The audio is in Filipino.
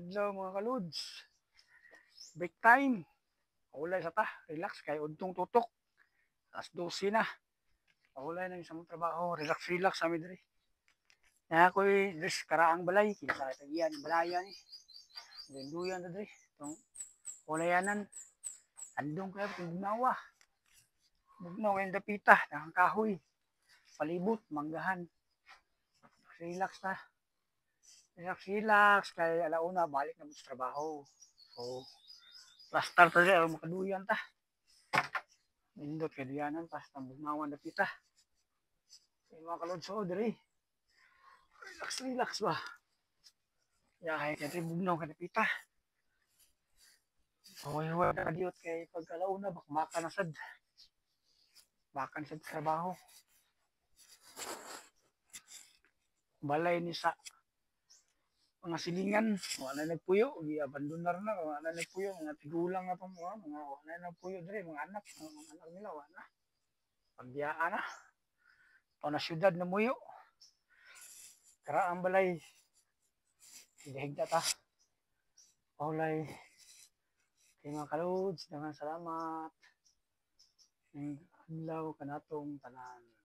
Adlaw mga kalods. Break time. Ulay sa ta. Relax kay udtong tutok. Alas 12 na. Ulay na sa mong trabaho. Relax relax sa diri. Na ako'y dress karaang balay. Kinsa tagiyan balaya ni. Duyan ta diri. Tong ulayanan. Andong kaya itong bugnawa. Bugnaw kayong dapita. Nakang kahoy. Palibot. Manggahan. Relax na. Relax relax. Kay alauna balik na sa trabaho. So, plastar ta diri. Alam makaduyan ta. Nindot kay duyanan pas tambugnawan na pita. Kay mga kalodso diri. Relax relax ba. Yahay kay diri bugnaw ka na pita. Huwag ka diot kay pagkalauna bakbaka na sad. Bakan sad trabaho. Balay ni sa mga silingan, wala nagpuyo, gi-abandonar na, wala nagpuyo, mga tigulang na pa mga wala nagpuyo diri, mga anak nila wala. Pagbiyaan na. O na syudad na muyo. Kara ang balay. Higda ta. Paulay. Kay mga kalods, dengan salamat. Adlaw kanatong tanan.